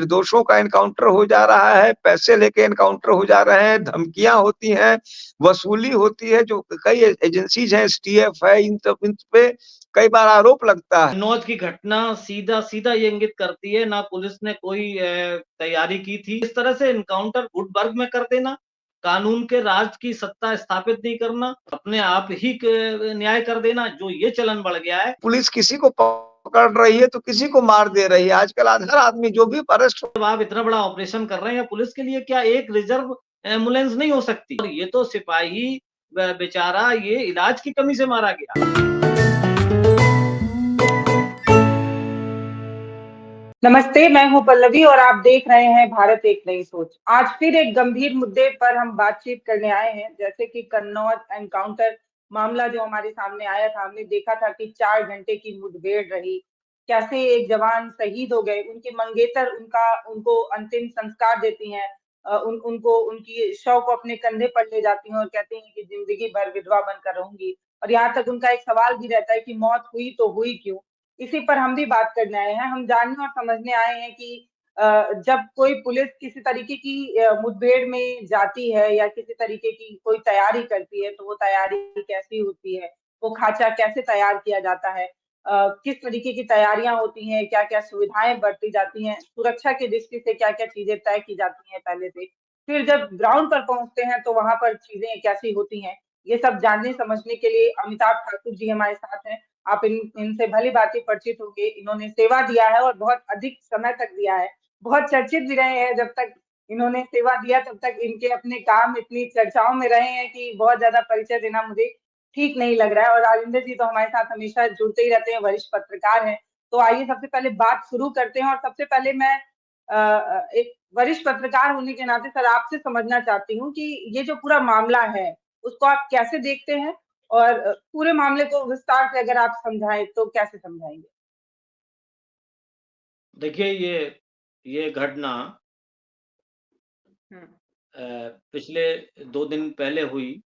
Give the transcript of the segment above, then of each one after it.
निर्दोषों का एनकाउंटर हो जा रहा है, पैसे लेके एनकाउंटर हो जा रहे हैं, धमकियाँ होती हैं, वसूली होती है, जो कई एजेंसीज़ हैं, एसटीएफ है, इन पे कई बार आरोप लगता है। कन्नौज की घटना सीधा-सीधा ये इंगित करती है, ना पुलिस ने कोई तैयारी की थी। इस तरह से एनकाउंटर गुलबर्ग में कर देना, कानून के राज की सत्ता स्थापित नहीं करना, अपने आप ही क न्याय कर देना, जो ये चलन बढ़ गया है। पुलिस किसी को पकड़ रही है, तो किसी को मार दे रही है। आजकल हर आदमी जो भी अरेस्ट जब आप इतना बड़ा ऑपरेशन कर रहे हैं, पुलिस के लिए क्या एक रिजर्व एम्बुलेंस नहीं हो सकती? और ये तो सिपाही बेचारा ये इलाज की कमी से मारा गया। नमस्ते, मैं हूं पल्लवी और आप देख रहे हैं भारत एक नई सोच। आज फिर एक गंभीर मुद्दे पर हम बातचीत करने आए हैं, जैसे कि कन्नौज एनकाउंटर मामला जो हमारे सामने आया था। हमने देखा था कि 4 घंटे की मुठभेड़ रही, कैसे एक जवान शहीद हो गए, उनकी मंगेतर उनको अंतिम संस्कार देती हैं, उनको उनकी शव को अपने कंधे पर ले जाती हैं और कहती हैं कि जिंदगी भर विधवा बनकर रहूंगी। और यहाँ तक उनका एक सवाल भी रहता है कि मौत हुई तो हुई क्यों। इसी पर हम भी बात करने आए हैं। हम जानने और समझने आए हैं कि जब कोई पुलिस किसी तरीके की मुठभेड़ में जाती है या किसी तरीके की कोई तैयारी करती है, तो वो तैयारी कैसी होती है, वो खाचा कैसे तैयार किया जाता है, किस तरीके की तैयारियां होती हैं, क्या क्या सुविधाएं बरती जाती हैं, सुरक्षा की दृष्टि से क्या क्या चीजें तय की जाती हैं पहले से। फिर जब ग्राउंड पर पहुंचते हैं तो वहां पर चीजें कैसी होती हैं, ये सब जानने समझने के लिए अमिताभ ठाकुर जी हमारे साथ हैं। आप इनसे भली भांति परिचित होंगे। इन्होंने सेवा दिया है और बहुत अधिक समय तक दिया है। बहुत चर्चित भी रहे हैं। जब तक इन्होंने सेवा दिया तब तक इनके अपने काम इतनी चर्चाओं में रहे हैं कि बहुत ज्यादा परिचय देना मुझे ठीक नहीं लग रहा है। और राजेंद्र जी तो हमारे साथ हमेशा जुड़ते ही रहते हैं, वरिष्ठ पत्रकार हैं। तो आइए सबसे पहले बात शुरू करते हैं। और सबसे पहले मैं एक वरिष्ठ पत्रकार होने के नाते सर आपसे समझना चाहती हूँ कि ये जो पूरा मामला है उसको आप कैसे देखते हैं, और पूरे मामले को विस्तार से अगर आप समझाएं तो कैसे समझाएंगे? देखिए ये घटना हम्म। पिछले 2 दिन पहले हुई,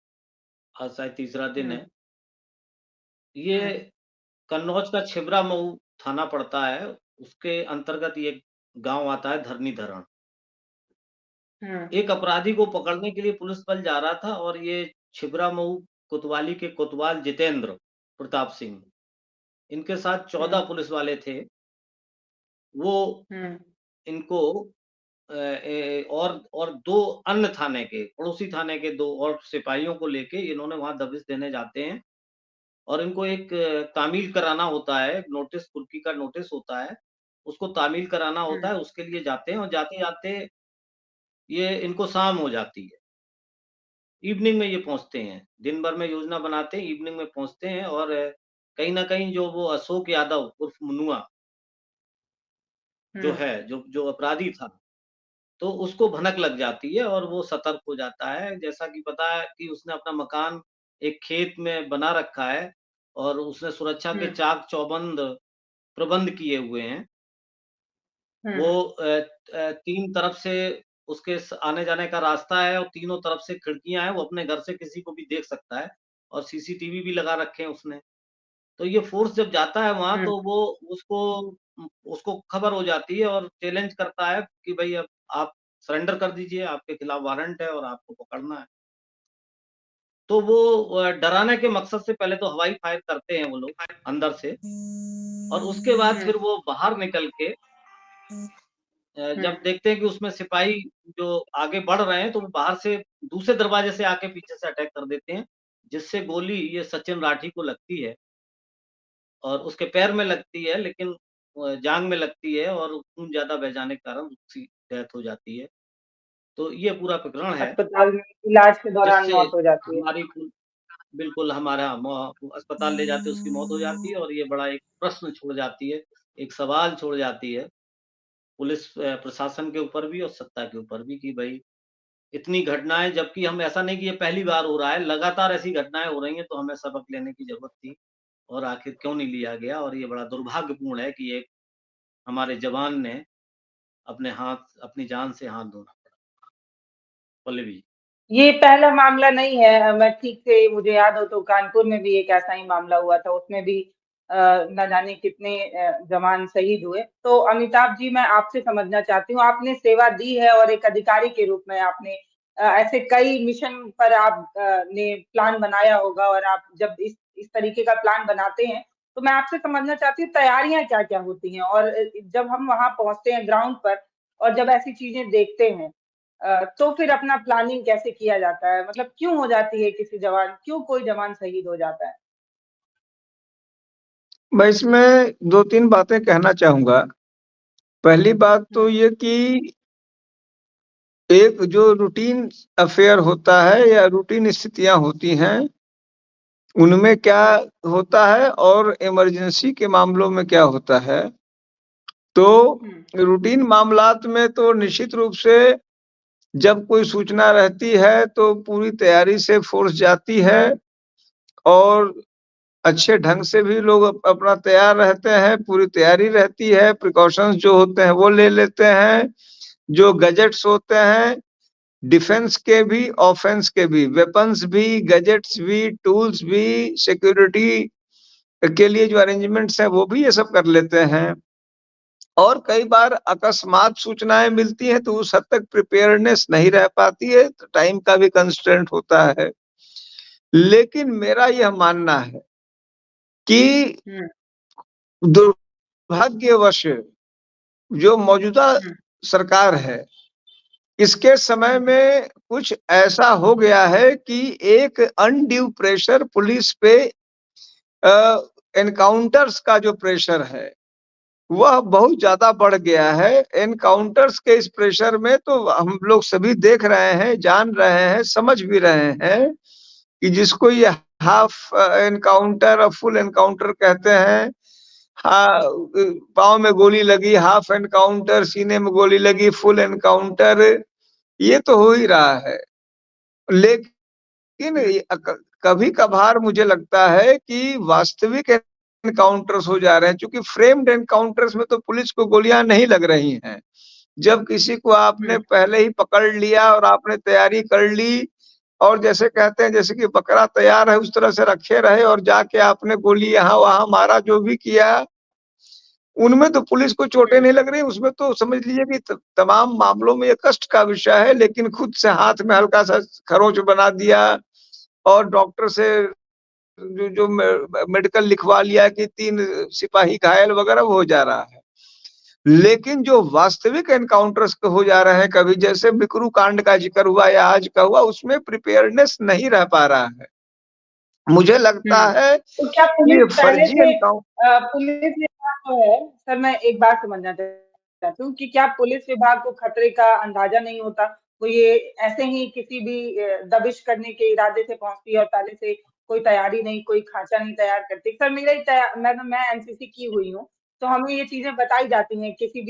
आज शायद तीसरा दिन हम्म। है। ये हम्म। कन्नौज का छिबरा मऊ थाना पड़ता है, उसके अंतर्गत ये गाँव आता है धरनी धरण। हम्म। एक अपराधी को पकड़ने के लिए पुलिस बल जा रहा था और ये छिबरा मऊ कोतवाली के कोतवाल जितेंद्र प्रताप सिंह, इनके साथ 14 हम्म। पुलिस वाले थे। वो हम्म। इनको और 2 अन्य थाने के, पड़ोसी थाने के 2 और सिपाहियों को लेके इन्होंने वहाँ दबिश देने जाते हैं और इनको एक तामील कराना होता है, एक नोटिस कुर्की का नोटिस होता है, उसको तामील कराना होता हम्म। है, उसके लिए जाते हैं और जाते-जाते ये इनको शाम हो जाती है। इवनिंग में ये पहुँचते हैं, दिन भर में योजना बनाते हैं, इवनिंग में पहुँचते हैं और कहीं न कहीं जो वो अशोक यादव उर्फ मुनुआ जो हम्म। है, जो अपराधी था, तो उसको भनक लग जाती है और वो सतर्क हो जाता है। जैसा कि पता है कि उसने अपना मकान एक खेत में बना रखा है और उसने सुरक्षा के हम्म। चाक-चौबंद प्रबंध किए हुए हैं। वो हम्म। 3 तरफ से उसके आने-जाने का रास्ता है और तीनों तरफ से खिड़कियाँ हैं, वो अपने घर से किसी को भी देख सकता है और सीसीटीवी भी लगा रखे हैं उसने। तो ये फ़ोर्स जब जाता है वहाँ हम्म। तो वो उसको उसको खबर हो जाती है और चैलेंज करता है कि भई अब आप सरेंडर कर दीजिए, आपके खिलाफ वारंट है और आपको पकड़ना है। तो वो डराने के मकसद से पहले तो हवाई फायर करते हैं वो लोग अंदर से और उसके बाद हम्म। फिर वो बाहर निकल के हम्म। जब देखते हैं कि उसमें सिपाही जो आगे बढ़ रहे हैं, तो वो बाहर से दूसरे दरवाजे से आके पीछे से अटैक कर देते हैं, जिससे गोली ये सचिन राठी को लगती है और उसके पैर में लगती है लेकिन जाँघ में लगती है और खून ज़्यादा बह जाने के कारण उसकी डेथ हो जाती है। तो ये पूरा प्रकरण है, अस्पताल में इलाज के दौरान जिससे मौत हो जाती है। हमारी बिल्कुल हमारा अस्पताल ले जाते उसकी मौत हो जाती है और ये बड़ा एक प्रश्न छोड़ जाती है, एक सवाल छोड़ जाती है, पुलिस प्रशासन के ऊपर भी और सत्ता के ऊपर भी कि भई इतनी घटनाएँ जबकि हम ऐसा नहीं कि ये पहली बार हो रहा है, लगातार ऐसी घटनाएँ हो रही हैं, तो हमें सबक लेने की ज़रूरत थी और आखिर क्यों नहीं लिया गया और ये बड़ा दुर्भाग्यपूर्ण है कि एक हमारे जवान ने अपनी जान से हाथ धोना पड़ा। पल्लवी। ये पहला मामला नहीं है। मैं ठीक से मुझे याद हो तो कानपुर में भी एक ऐसा ही मामला हुआ था। उसमें भी न जाने कितने जवान शहीद हुए। तो अमिताभ जी, मैं आपसे समझना चाहती हूँ, आपने सेवा दी है और एक अधिकारी के रूप में आपने ऐसे कई मिशन पर आप ने प्लान बनाया होगा, और आप जब इस तरीके का प्लान बनाते हैं, तो मैं आपसे समझना चाहती हूँ तैयारियाँ क्या-क्या होती हैं? और जब हम वहाँ पहुँचते हैं ग्राउंड पर और जब ऐसी चीज़ें देखते हैं, तो फिर अपना प्लानिंग कैसे किया जाता है? मतलब क्यों हो जाती है क्यों कोई जवान शहीद हो जाता है? मैं इसमें 2-3 बातें कहना चाहूँगा। पहली बात हुँ, तो ये कि एक जो रूटीन अफ़ेयर होता है या रूटीन स्थितियाँ होती हैं, उनमें क्या होता है और इमरजेंसी के मामलों में क्या होता है। तो हुँ, रूटीन मामलात में तो निश्चित रूप से जब कोई सूचना रहती है, तो पूरी तैयारी से फ़ोर्स जाती है और अच्छे ढंग से भी लोग अपना तैयार रहते हैं, पूरी तैयारी रहती है, प्रिकॉशंस जो होते हैं वो ले लेते हैं। जो गैजेट्स होते हैं, डिफेंस के भी, ऑफेंस के भी, वेपन्स भी, गैजेट्स भी, टूल्स भी, सिक्योरिटी के लिए जो अरेंजमेंट्स हैं, वो भी ये सब कर लेते हैं। और कई बार अकस्मात सूचनाएँ मिलती हैं, तो उस हद तक प्रिपेयर्डनेस नहीं रह पाती है, तो टाइम का भी कंस्ट्रेंट होता है। लेकिन मेरा यह मानना है कि हुँ, दुर्भाग्यवश जो मौजूदा हुँ, सरकार है, इसके समय हुँ, में कुछ ऐसा हो गया है कि एक अनड्यू प्रेशर पुलिस पे अ, एनकाउंटर्स का जो प्रेशर है, वह बहुत ज़्यादा बढ़ गया है। एनकाउंटर्स के इस प्रेशर में तो हम लोग सभी देख रहे हैं, जान रहे हैं, समझ भी रहे हैं कि जिसको ये हाफ एनकाउंटर और फुल एनकाउंटर कहते हैं। हाँ, पाँव में गोली लगी, हाफ एनकाउंटर, सीने में गोली लगी, फुल एनकाउंटर, ये तो हो ही रहा है। लेकिन हुँ, ये कभी-कभार मुझे लगता है कि वास्तविक एनकाउंटर्स हो जा रहे हैं, चूँकि फ्रेम्ड एनकाउंटर्स में तो पुलिस को गोलियाँ नहीं लग रही हैं। जब किसी को आपने हुँ, पहले ही पकड़ लिया और आपने तैयारी कर ली और जैसे कहते हैं जैसे कि बकरा तैयार है उस तरह से रखे रहे और जाके आपने गोली यहाँ-वहाँ मारा, जो भी किया, उनमें तो पुलिस को चोटें हुँ, नहीं लग रही, उसमें तो समझ लीजिए कि तमाम मामलों में ये कष्ट का विषय है, लेकिन खुद से हाथ में हल्का-सा खरोंच बना दिया और डॉक्टर से जो मेडिकल लिखवा लिया कि 3 सिपाही घायल वगैरह वो हो जा रहा है। लेकिन जो वास्तविक एनकाउंटर्स हो जा रहे हैं, कभी जैसे बिकरू कांड का ज़िक्र हुआ या आज का हुआ, उसमें प्रिपेयर्डनेस नहीं रह पा रहा है। मुझे लगता हुँ। है तो क्या कि पुलिस पहले फर्जी से एनकाउ पुलिस विभाग जो है, सर मैं एक बात समझना चाहती हूँ कि क्या पुलिस विभाग को खतरे का अंदाज़ा नहीं होता? वो ये ऐसे ही किसी भी दबिश करने के इरादे से पहुँचती है और पहले से कोई तैयारी नहीं, कोई खाँचा नहीं तैयार करती। सर मेरा ही तैया मैं एनसीसी की हुई हूँ, तो हमें ये चीज़ें बताई जाती हैं किसी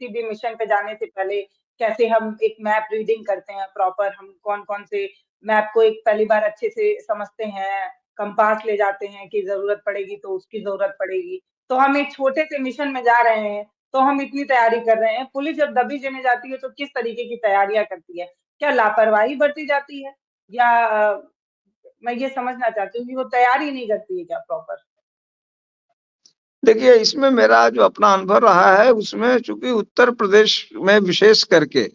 भी मिशन पे जाने से पहले कैसे हम एक मैप रीडिंग करते हैं प्रॉपर, हम कौन-कौन से मैप को एक पहली बार अच्छे से समझते हैं, कंपास ले जाते हैं कि ज़रूरत पड़ेगी तो उसकी ज़रूरत पड़ेगी। तो हम एक छोटे से मिशन में जा रहे हैं, तो हम इतनी तैयारी कर रहे हैं। पुलिस जब दबिश देने जाती है तो किस तरीके की तैयारियाँ करती है? क्या लापरवाही बरती जाती है? या मैं ये समझना चाहती हूँ कि वो तैयारी नहीं करती है क्या प्रॉपर? देखिए, इसमें मेरा जो अपना अनुभव रहा है, उसमें चूँकि उत्तर प्रदेश में विशेष करके,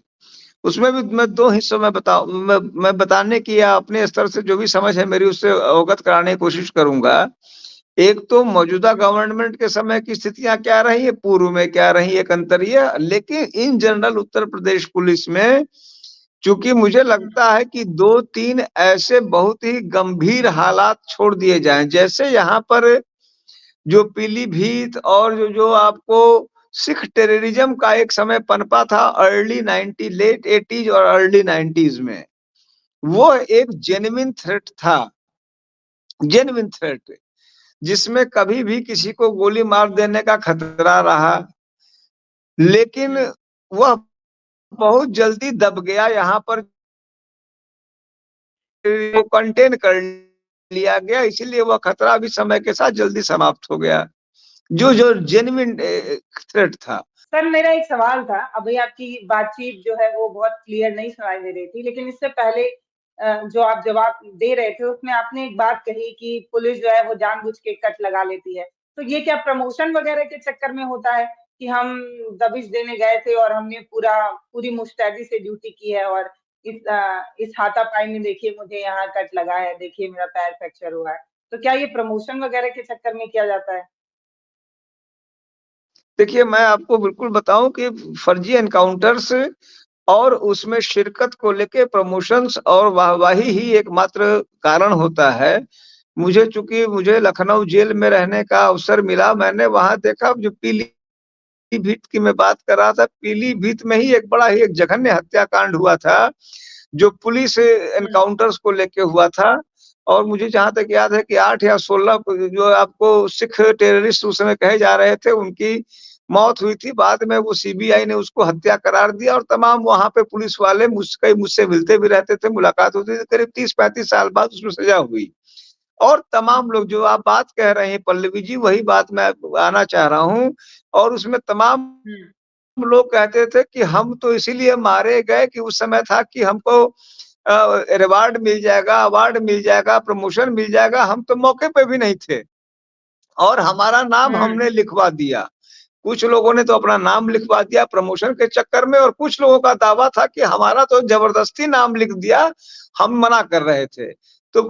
उसमें भी मैं 2 हिस्सों में मैं बताने की या अपने स्तर से जो भी समझ है मेरी उससे अवगत कराने की कोशिश करूँगा। एक तो मौजूदा हुँ, गवर्नमेंट के समय की स्थितियाँ क्या रही है, पूर्व में क्या रही, एक अंतर ये लेकिन in general Uttar Pradesh police में चूँकि मुझे हुँ, लगता है कि 2-3 ऐसे बहुत ही गंभीर हालात छोड़ दिए जाएँ। जैसे यहाँ पर जो पीलीभीत और जो आपको सिख टेररिज्म का एक समय पनपा था अर्ली 90 लेट 80s और अर्ली 90s में, वो एक जेन्युइन थ्रेट था, जेन्युइन थ्रेट जिसमें कभी भी किसी को गोली मार देने का खतरा रहा, लेकिन हुँ, वह बहुत जल्दी दब गया यहाँ पर वो कंटेन कर लिया गया, इसीलिए वह खतरा भी समय के साथ जल्दी समाप्त हो गया। जो जेन्युइन थ्रेट था। सर मेरा एक सवाल था, अभी आपकी बातचीत जो है वो बहुत क्लियर नहीं सुनाई दे रही थी, लेकिन इससे पहले जो आप जवाब दे रहे थे उसमें आपने एक बात कही कि पुलिस जो है वो जानबूझ के कट लगा लेती है। तो ये क्या प्रमोशन वगैरह के चक्कर में होता है कि हम दबिश देने गए थे और हमने पूरी मुस्तैदी से ड्यूटी की है और इस हाथापाई में देखिए मुझे यहाँ कट लगा है, देखिए मेरा पैर फ्रैक्चर हुआ है। तो क्या ये प्रमोशन वगैरह के चक्कर में किया जाता है? देखिए, मैं आपको बिल्कुल बताऊँ कि फर्जी एनकाउंटर्स और उसमें शिरकत को लेके प्रमोशंस और वाहवाही ही एकमात्र कारण होता है। चूँकि मुझे लखनऊ जेल में रहने का अवसर मिला, मैंने वहाँ देखा जो पीलीभीत की मैं बात कर रहा था, पीलीभीत में ही एक बड़ा ही एक जघन्य हत्याकांड हुआ था, जो पुलिस एनकाउंटर्स को लेके हुआ था। और मुझे जहाँ तक याद है कि 8 या 16 जो आपको सिख टेररिस्ट उस समय कहे जा रहे थे, उनकी मौत हुई थी। बाद में वो सीबीआई ने उसको हत्या करार दिया और तमाम वहाँ पे पुलिस वाले मुझसे मिलते भी रहते थे, मुलाकात होती थी। करीब 30-35 साल बाद उसको सज़ा हुई। और तमाम लोग जो आप बात कह रहे हैं पल्लवी जी, वही बात मैं आना चाह रहा हूँ। और उसमें तमाम लोग कहते थे कि हम तो इसीलिए मारे गए कि उस समय था कि हमको रिवार्ड मिल जाएगा, अवार्ड मिल जाएगा, प्रमोशन मिल जाएगा, हम तो मौके पे भी नहीं थे और हमारा नाम हमने लिखवा दिया। कुछ लोगों ने तो अपना नाम लिखवा दिया प्रमोशन के चक्कर में और कुछ लोगों का दावा था कि हमारा तो जबरदस्ती नाम लिख दिया, हम मना कर रहे थे। तो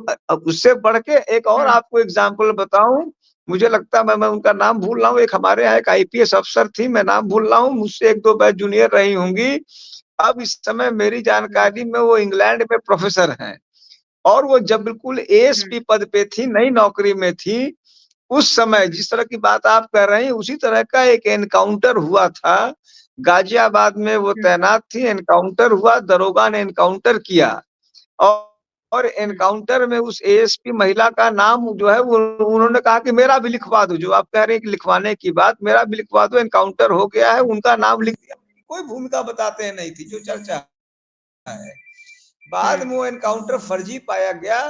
उससे बढ़ के एक और आपको एग्ज़ाम्पल बताऊँ, मुझे लगता है मैं उनका नाम भूल रहा हूँ, एक हमारे यहाँ एक आईपीएस अफ़सर थी, मैं नाम भूल रहा हूँ, मुझसे 1-2 बैच जूनियर रही होंगी। अब इस समय मेरी जानकारी में वो इंग्लैंड में प्रोफ़ेसर हैं और वो जब बिल्कुल एएसपी पद पे थी, नई नौकरी में थी, उस समय जिस तरह की बात आप कर रही हैं, उसी तरह का एक एनकाउंटर हुआ था। गाज़ियाबाद में वो तैनात थी, एनकाउंटर हुआ, दरोगा ने एनकाउंटर किया और एनकाउंटर में उस एएसपी महिला का नाम जो है वो उन्होंने कहा कि मेरा भी लिखवा दो, जो आप कह रहे हैं कि लिखवाने की बात, मेरा भी लिखवा दो, एनकाउंटर हो गया है, उनका नाम लिख दिया। कोई भूमिका बताते हैं नहीं थी, जो चर्चा है। बाद में वो एनकाउंटर फर्जी पाया गया,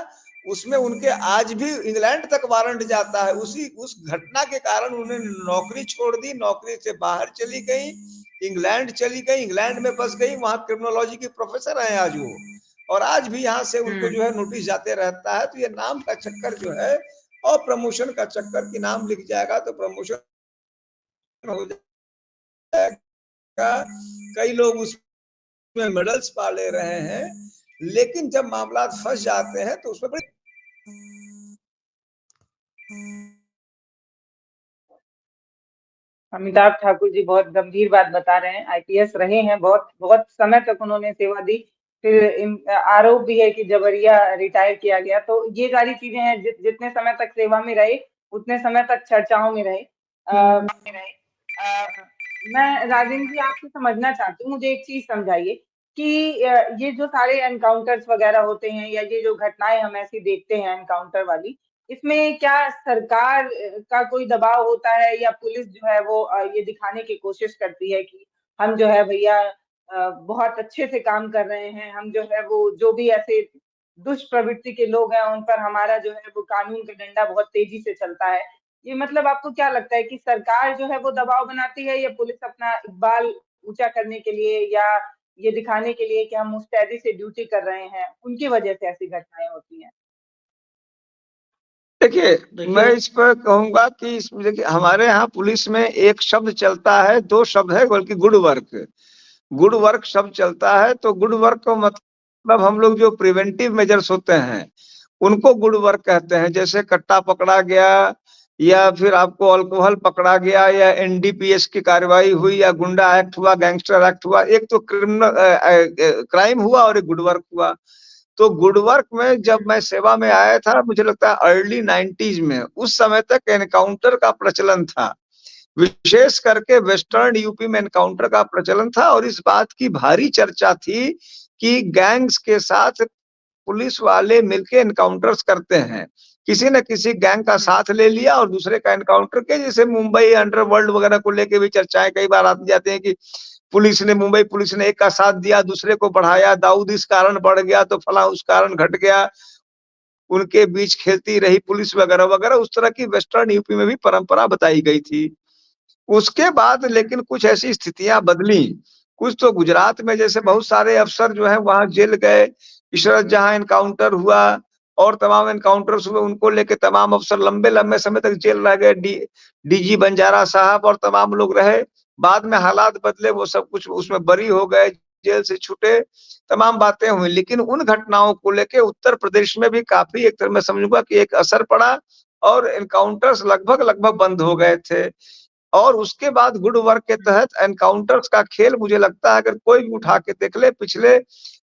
उसमें उनके आज भी इंग्लैंड तक वारंट जाता है। उस घटना के कारण उन्होंने नौकरी छोड़ दी, नौकरी से बाहर चली गई, इंग्लैंड चली गई, इंग्लैंड में बस गई, वहाँ क्रिमिनोलॉजी की प्रोफेसर हैं आज वो। और आज भी यहाँ से उनको जो है नोटिस जाते रहता है। तो ये नाम का चक्कर जो है और प्रमोशन का चक्कर कि नाम लिख जाएगा तो प्रमोशन हो जाएगा। कई लोग उसमें मेडल्स पा ले रहे हैं, लेकिन जब मामला फंस जाते हैं तो उसमें बड़ी अमिताभ ठाकुर जी बहुत गंभीर बात बता रहे हैं। आईपीएस रहे हैं, बहुत बहुत समय तक उन्होंने सेवा दी। फिर आरोप भी है कि जबरिया रिटायर किया गया। तो ये सारी चीजें हैं, जितने समय तक सेवा में रहे उतने समय तक चर्चाओं में रहे। मैं राजेंद्र जी आपसे समझना चाहती हूँ, मुझे एक चीज समझाइए कि ये जो सारे एनकाउंटर्स वगैरह होते हैं या ये जो घटनाएं हम ऐसी देखते हैं एनकाउंटर वाली, इसमें क्या सरकार का कोई दबाव होता है या पुलिस जो है वो ये दिखाने की कोशिश करती है कि हम जो है भैया बहुत अच्छे से काम कर रहे हैं, हम जो है वो जो भी ऐसे दुष्प्रवृत्ति के लोग हैं उन पर हमारा जो है वो कानून का डंडा बहुत तेजी से चलता है। ये मतलब आपको क्या लगता है कि सरकार जो है वो दबाव बनाती है या पुलिस अपना इकबाल ऊंचा करने के लिए या ये दिखाने के लिए कि हम मुस्तैदी से ड्यूटी कर रहे हैं, उनकी वजह से ऐसी घटनाएं होती हैं? देखिए, मैं इस पर कहूँगा कि इसमें देखिए हमारे यहाँ पुलिस में एक शब्द चलता है, 2 शब्द है बल्कि गुड वर्क। गुड वर्क शब्द चलता है, तो गुड वर्क का मतलब हम लोग जो प्रिवेंटिव मेजर्स होते हैं, उनको गुड वर्क कहते हैं। जैसे कट्टा पकड़ा गया या फिर आपको अल्कोहल पकड़ा गया या एनडीपीएस की कार्रवाई हुई या गुंडा एक्ट हुआ, गैंगस्टर एक्ट हुआ, एक तो क्राइम हुआ और एक गुड वर्क हुआ। तो गुड वर्क में जब मैं सेवा में आया था, मुझे लगता है अर्ली 90s में, उस समय तक एनकाउंटर का प्रचलन था। विशेष करके वेस्टर्न यूपी में एनकाउंटर का प्रचलन था और इस बात की भारी चर्चा थी कि गैंग्स के साथ पुलिस वाले मिलके एनकाउंटर्स करते हैं। किसी न किसी गैंग का साथ ले लिया और दूसरे का एनकाउंटर किया। जैसे मुंबई अंडरवर्ल्ड वगैरह को लेके भी चर्चाएं कई बार आती जाती हैं कि मुंबई पुलिस ने एक का साथ दिया, दूसरे को बढ़ाया, दाऊद इस कारण बढ़ गया तो फला उस कारण घट गया, उनके बीच खेलती रही पुलिस वगैरह वगैरह। उस तरह की वेस्टर्न यूपी में भी परंपरा बताई गई थी। उसके बाद लेकिन कुछ ऐसी स्थितियां बदली। कुछ तो गुजरात में जैसे बहुत सारे अफसर जो हैं वहां जेल गए, इशरत जहां एनकाउंटर हुआ और तमाम एनकाउंटर्स हुए, उनको लेके तमाम अफसर लंबे-लंबे समय तक जेल रह गए, डीजी बंजारा साहब और तमाम लोग रहे। बाद में हालात बदले, वो सब कुछ उसमें बरी हो गए, जेल से छूटे, तमाम बातें हुई। लेकिन उन घटनाओं को लेके उत्तर प्रदेश में भी काफ़ी, एक तरह मैं समझूँगा कि एक असर पड़ा और एनकाउंटर्स लगभग-लगभग बंद हो गए थे। और उसके बाद गुड वर्क के तहत एनकाउंटर्स का खेल, मुझे लगता है अगर कोई भी उठा के देख ले, पिछले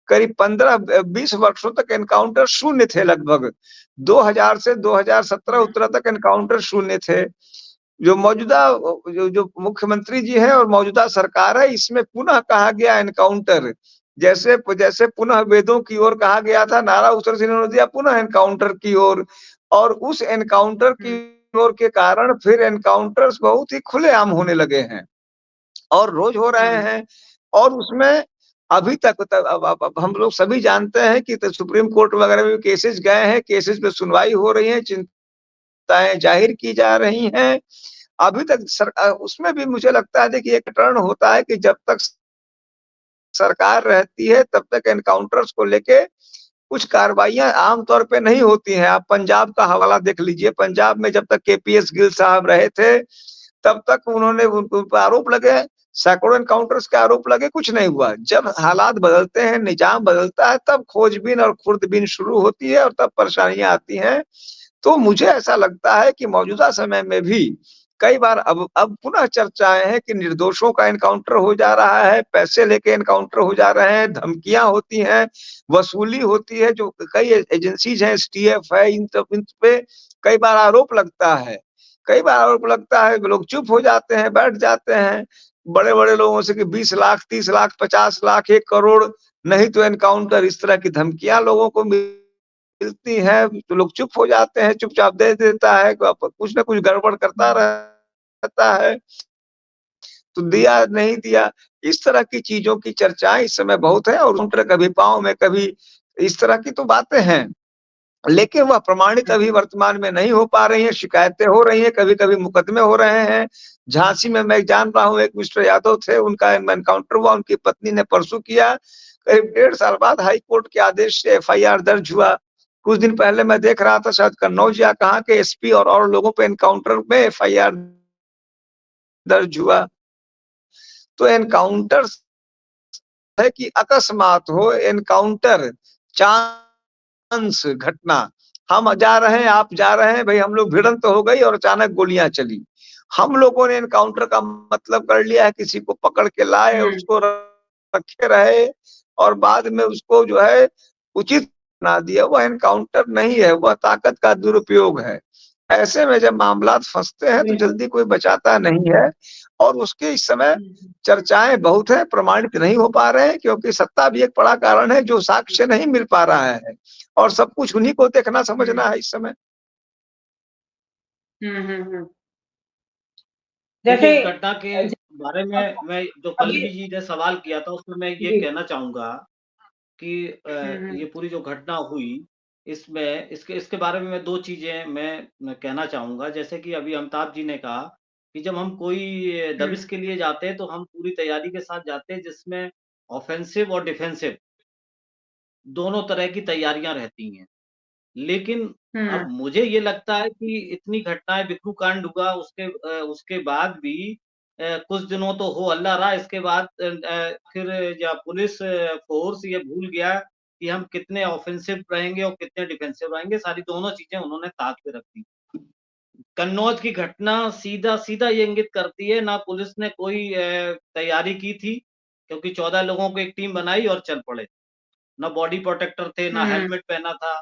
करीब 15-20 वर्षों तक एनकाउंटर शून्य थे लगभग। 2000 से 2017 उत्तरा तक एनकाउंटर शून्य थे। जो मौजूदा जो मुख्यमंत्री जी हैं और मौजूदा सरकार है, इसमें पुनः कहा गया एनकाउंटर, जैसे जैसे पुनः वेदों की ओर कहा गया था, नारा उस तरह से इन्होंने दिया पुनः एनकाउंटर की ओर। और उस एनकाउंटर की ओर के कारण फिर एनकाउंटर्स बहुत ही खुलेआम होने लगे हैं और रोज हो रहे हैं। और उसमें अभी तक अब हम लोग सभी जानते हैं कि सुप्रीम कोर्ट वगैरह में केसेस गए हैं, केसेस पे सुनवाई हो रही है, चिंताएं जाहिर की जा रही हैं। अभी तक उसमें भी मुझे लगता है देखिए, एक टर्न होता है कि जब तक सरकार रहती है तब तक एनकाउंटर्स को लेके कुछ कार्रवाइयाँ आम तौर पे नहीं होती हैं। आप पंजाब का हवाला देख लीजिए, पंजाब में जब तक केपीएस गिल साहब रहे थे, तब तक उन्होंने उन पे आरोप लगे, सैकड़ों एनकाउंटर्स के आरोप लगे, कुछ नहीं हुआ। जब हालात बदलते हैं, निज़ाम बदलता है, तब खोजबीन और खुर्दबीन शुरू होती है और तब परेशानियाँ आती हैं। तो मुझे ऐसा लगता है कि मौजूदा समय में भी कई बार अब पुनः चर्चाएँ हैं कि निर्दोषों का एनकाउंटर हो जा रहा है, पैसे लेके एनकाउंटर हो जा रहे हैं, धमकियाँ होती हैं, वसूली होती है, जो कई एजेंसीज़ हैं, एसटीएफ है, इन पे कई बार आरोप लगता है। कई बार आरोप लगता है, लोग चुप हो जाते हैं, बैठ जाते हैं। बड़े-बड़े लोगों से कि 20 लाख, 30 लाख, 50 लाख, 1 करोड़, नहीं तो एनकाउंटर, इस तरह की धमकियाँ लोगों को मिलती हैं, तो लोग चुप हो जाते हैं, चुपचाप दे देता है, कुछ न कुछ गड़बड़ करता रहता है, तो दिया, नहीं दिया। इस तरह की चीज़ों की चर्चाएँ इस समय बहुत है और उन तरह कभी पाँव में, कभी इस तरह की तो बातें हैं। लेकिन वह प्रमाणित अभी वर्तमान में नहीं हो पा रही हैं, शिकायतें हो रही हैं, कभी-कभी मुकदमे हो रहे हैं। झांसी में मैं जान रहा हूँ, एक मिस्टर यादव थे, उनका एनकाउंटर हुआ, उनकी पत्नी ने परसों किया। करीब 1.5 साल बाद हाई कोर्ट के आदेश से एफआईआर दर्ज हुआ। कुछ दिन पहले मैं देख रहा था, शायद कन्नौज या कहाँ के एसपी और लोगों पे एनकाउंटर में एफआईआर दर्ज हुआ। तो एनकाउंटर है कि अकस्मात हो एनकाउंटर, चांस घटना, हम जा रहे हैं, आप जा रहे हैं, भाई हम लोग भिड़ंत हो गई और अचानक गोलियां चली। हम लोगों ने एनकाउंटर का मतलब कर लिया है, किसी को पकड़ के लाए, उसको रखे रहे और बाद में उसको जो है उचित बना दिया। वह एनकाउंटर नहीं है, वह ताकत का दुरुपयोग है। ऐसे में जब मामलात फंसते हैं तो जल्दी कोई बचाता नहीं है और उसके इस समय चर्चाएँ बहुत हैं, प्रमाणित नहीं हो पा रहे हैं, क्योंकि सत्ता भी एक बड़ा कारण है, जो साक्ष्य नहीं मिल पा रहा है और सब कुछ उन्हीं को देखना समझना है इस समय। देखिए, जैसे इस घटना के बारे में मैं जो अभी पल्लवी जी ने सवाल किया था, उसमें मैं ये जी। कहना चाहूँगा कि ये पूरी जो घटना हुई, इसमें इसके इसके बारे में 2 चीज़ें मैं कहना चाहूँगा। जैसे कि अभी अमिताभ जी ने कहा कि जब हम कोई दबिश के लिए जाते हैं, तो हम पूरी तैयारी के साथ जाते हैं, जिसमें ऑफ़ेंसिव और डिफेंसिव दोनों तरह की तैयारियाँ रहती हैं। लेकिन अब मुझे ये लगता है कि इतनी घटनाएँ, बिक्रू कांड हुआ, उसके बाद भी कुछ दिनों तो हो हल्ला रहा, इसके बाद फिर या पुलिस फ़ोर्स ये भूल गया कि हम कितने ऑफ़ेंसिव रहेंगे और कितने डिफेंसिव रहेंगे, सारी दोनों चीज़ें उन्होंने ताक पे रख दी। कन्नौज की घटना सीधा-सीधा ये इंगित करती है, ना पुलिस ने कोई तैयारी की थी, क्योंकि 14 लोगों की एक टीम बनाई और चल पड़े। ना बॉडी प्रोटेक्टर थे, ना हेलमेट पहना था,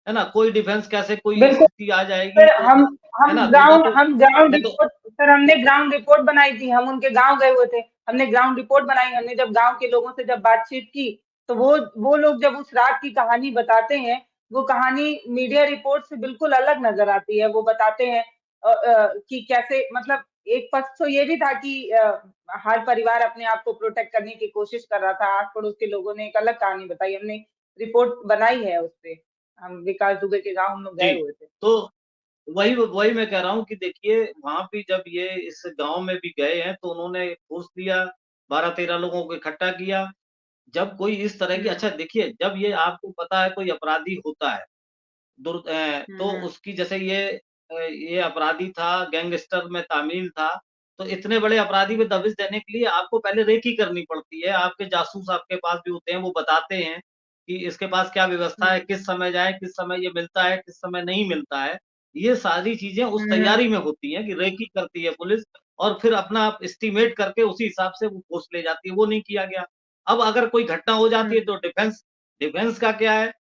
है ना? कोई डिफेंस, कैसे कोई बिल्कुल। स्थिति आ जाएगी, सर तो है ना? तो मैं तो हम ग्राउंड मैं तो रिपोर्ट सर हमने ग्राउंड रिपोर्ट बनाई थी, हम उनके गाँव गए हुए थे। हमने ग्राउंड रिपोर्ट बनाई, हमने जब गाँव के लोगों से जब बातचीत की, तो वो लोग जब उस रात की कहानी बताते हैं, वो कहानी मीडिया रिपोर्ट से बिल्कुल अलग नज़र आती है। वो बताते हैं कि कैसे मतलब एक पक्ष तो ये भी था कि हर परिवार अपने आप को प्रोटेक्ट करने की कोशिश कर रहा था। आस-पड़ोस के लोगों ने एक अलग कहानी बताई, हमने रिपोर्ट बनाई है उसपे। हम विकास दुबे के गाँव हम लोग जी, गए हुए थे। तो वही मैं कह रहा हूँ कि देखिए, वहाँ पे जब ये इस गाँव में भी गए हैं, तो उन्होंने फोर्स लिया, 12-13 लोगों को इकट्ठा किया। जब कोई इस तरह की, अच्छा देखिए, जब ये आपको पता है कोई अपराधी होता है, तो उसकी जैसे ये अपराधी था, गैंगस्टर में तामील था, तो इतने बड़े अपराधी पे दबिश देने के लिए आपको पहले रेकी करनी पड़ती है। आपके जासूस आपके पास भी होते हैं, वो बताते हैं कि इसके पास क्या व्यवस्था है, किस समय जाएँ, किस समय ये मिलता है, किस समय नहीं मिलता है। ये सारी चीज़ें उस तैयारी में होती हैं कि रेकी करती है पुलिस और फिर अपना एस्टीमेट करके उसी हिसाब से वो पोस्ट ले जाती है, वो नहीं किया गया। अब अगर कोई घटना हो जाती है तो डिफेंस डिफेंस का क्या है?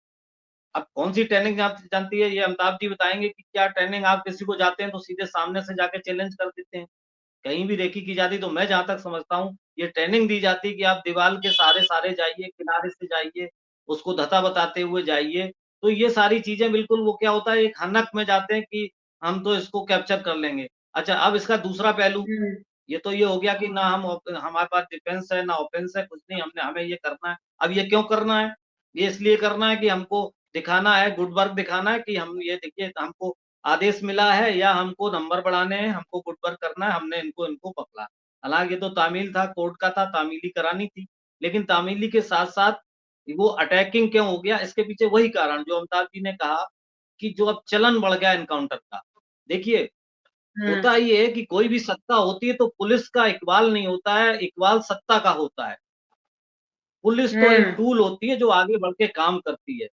अब कौन-सी ट्रेनिंग जानती है, ये अमिताभ जी बताएँगे कि क्या ट्रेनिंग आप किसी को जाते हैं तो सीधे सामने से जाके चैलेंज कर देते हैं। कहीं भी रेकी की जाती तो मैं जहाँ तक समझता हूँ, ये ट्रेनिंग दी जाती है कि आप दीवाल के सहारे-सहारे जाइए, किनारे से जाइए, उसको धता बताते हुए जाइए। तो ये सारी चीज़ें बिल्कुल वो क्या होता है एक हनक में जाते हैं कि हम तो इसको कैप्चर कर लेंगे। अच्छा अब इसका दूसरा पहलू, ये तो ये हो गया कि ना हमारे पास डिफेंस है, ना ऑफेंस है, कुछ नहीं हमने हमें ये करना है। अब ये क्यों करना है? ये इसलिए करना है कि हमको दिखाना है, गुड वर्क दिखाना है कि हम ये देखिए हमको आदेश मिला है या हमको नंबर बढ़ाने हैं, हमको गुड वर्क करना है, हमने इनको इनको पकड़ा। हालाँकि ये तो तामील था, कोर्ट का था, तामीली करानी थी। लेकिन तामीली के साथ-साथ वो अटैकिंग क्यों हो गया? इसके पीछे वही कारण जो अमिताभ जी ने कहा कि जो अब चलन बढ़ गया एनकाउंटर का। देखिए, होता ये है कि कोई भी सत्ता होती है तो पुलिस का इकबाल नहीं होता है, इकबाल सत्ता का होता है। पुलिस तो एक टूल होती है जो आगे बढ़ के काम करती है।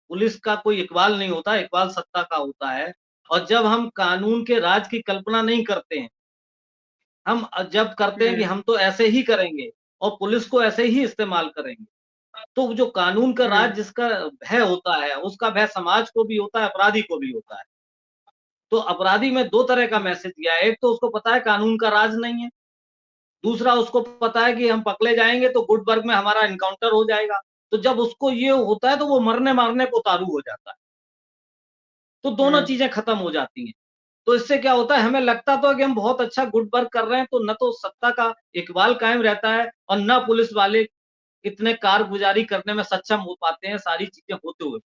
पुलिस का कोई इकबाल नहीं होता, इकबाल सत्ता का होता है और जब हम कानून के राज की कल्पना नहीं करते हैं, हम जब करते हैं कि हम तो ऐसे ही करेंगे और पुलिस को ऐसे ही इस्तेमाल करेंगे, तो जो कानून का राज जिसका भय होता है, उसका भय समाज को भी होता है, अपराधी को भी होता है। तो अपराधी में 2 तरह का मैसेज दिया है, एक तो उसको पता है कानून का राज नहीं है, दूसरा उसको पता है कि हम पकड़े जाएँगे तो गुड वर्क में हमारा एनकाउंटर हो जाएगा। तो जब उसको ये होता है तो वो मरने-मारने को उतारू हो जाता है। तो दोनों चीज़ें खत्म हो जाती हैं। तो इससे क्या होता है हमें लगता तो है कि हम बहुत अच्छा गुड वर्क कर रहे हैं तो न तो सत्ता का इकबाल कायम रहता है और न पुलिस वाले इतने कारगुज़ारी करने में सक्षम हो पाते हैं सारी चीज़ें होते हुए।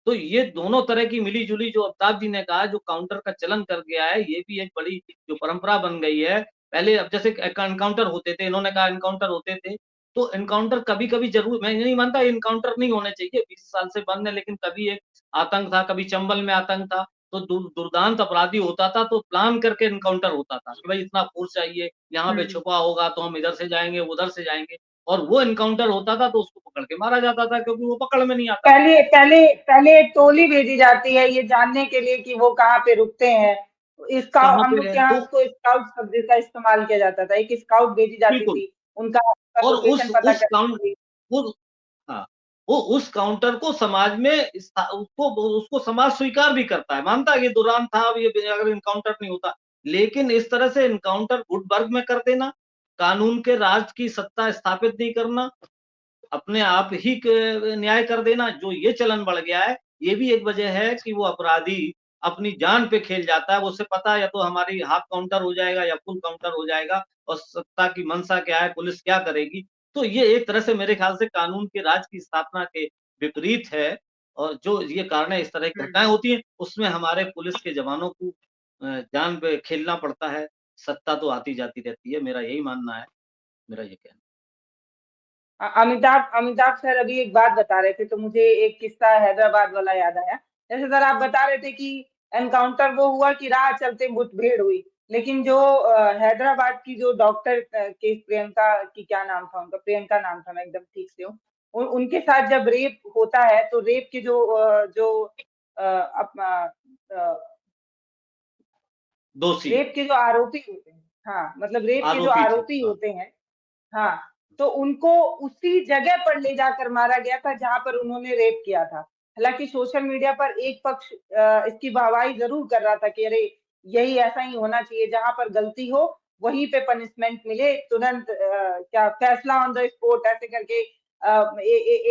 तो ये दोनों तरह की मिली-जुली जो अमिताभ जी ने कहा जो काउंटर का चलन कर गया है, ये भी एक बड़ी जो परंपरा बन गई है। पहले अब जैसे एनकाउंटर होते थे, इन्होंने कहा एनकाउंटर होते थे, तो एनकाउंटर कभी-कभी ज़रूर मैं ये नहीं मानता एनकाउंटर नहीं होने चाहिए, 20 साल से बंद है लेकिन कभी एक आतंक था, कभी चंबल में आतंक था, तो दुर्दांत अपराधी होता था तो प्लान करके एनकाउंटर होता था कि भाई इतना फ़ोर्स चाहिए, यहाँ पे छुपा होगा तो हम इधर से जाएँगे, उधर से जाएँगे और वो एनकाउंटर होता था तो उसको पकड़ के मारा जाता था क्योंकि वो पकड़ में नहीं आता था। पहले पहले पहले एक टोली भेजी जाती है ये जानने के लिए कि वो कहाँ पे रुकते हैं। इसका कहाँ हम पे लोग के है यहाँ तो उसको स्काउट शब्द का इस्तेमाल किया जाता था। एक स्काउट भेजी जाती बिल्कुल थी, उनका और लोकेशन पता उस करने काउंट के लिए। उस हाँ, वो उस काउंटर को समाज में उसको समाज स्वीकार भी करता है, मानता है ये दौरान था, अब ये अगर एनकाउंटर नहीं होता। लेकिन इस तरह से एनकाउंटर गुट वर्ग में कर देना, कानून के राज की सत्ता स्थापित नहीं करना, अपने आप ही क न्याय कर देना, जो ये चलन बढ़ गया है, ये भी एक वजह है कि वो अपराधी अपनी जान पे खेल जाता है। उसे पता है या तो हमारी हाफ काउंटर हो जाएगा या फुल काउंटर हो जाएगा और सत्ता की मंशा क्या है, पुलिस क्या करेगी। तो ये एक तरह से मेरे ख्याल से कानून के राज की स्थापना के विपरीत है और जो ये कारणें इस तरह की घटनाएँ होती हैं, उसमें हमारे पुलिस के जवानों को जान पे खेलना पड़ता है। सत्ता तो आती-जाती रहती है, मेरा यही मानना है, मेरा ये कहना है। अमिताभ अमिताभ सर अभी एक बात बता रहे थे तो मुझे एक किस्सा हैदराबाद वाला याद आया। जैसे सर आप बता रहे थे कि एनकाउंटर वो हुआ कि राह चलते मुठभेड़ हुई। लेकिन जो हैदराबाद की जो डॉक्टर केस प्रियंका की क्या नाम था उनका? प्रियंका नाम था, मैं एकदम ठीक से हूँ। उनके साथ जब रेप होता है तो रेप के जो दोषी, रेप के जो आरोपी होते हैं, हाँ, मतलब रेप के जो आरोपी थे। आरोपी हाँ। होते हैं, हाँ, तो उनको उसी जगह पर ले जाकर मारा गया था जहाँ पर उन्होंने रेप किया था। हालाँकि सोशल मीडिया पर एक पक्ष इसकी वाहवाही ज़रूर कर रहा था कि अरे! यही ऐसा ही होना चाहिए, जहाँ पर गलती हो वहीं पे पनिशमेंट मिले, तुरंत क्या फैसला ऑन द स्पॉट ऐसे करके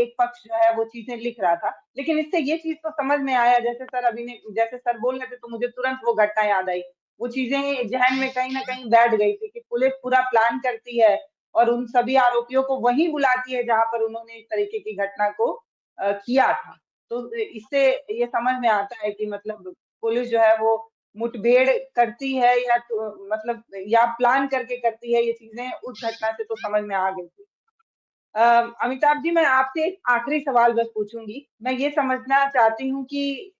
एक पक्ष जो है वो चीज़ें लिख रहा था। लेकिन इससे ये चीज़ तो समझ में आया जैसे सर बोल रहे थे तो मुझे तुरंत वो घटना याद आई। वो चीज़ें ज़हन में कहीं न कहीं बैठ गई थी कि पुलिस पूरा प्लान करती है और उन सभी आरोपियों को वहीं बुलाती है जहाँ पर उन्होंने इस तरीके की घटना को किया था। तो इससे ये समझ में आता है कि मतलब पुलिस जो है वो मुठभेड़ करती है या तो मतलब या प्लान करके करती है ये चीज़ें उस घटना से तो समझ में आ गई थी। अ, अमिताभ जी मैं आपसे एक आखिरी सवाल बस पूछूँगी। मैं ये समझना चाहती हूँ कि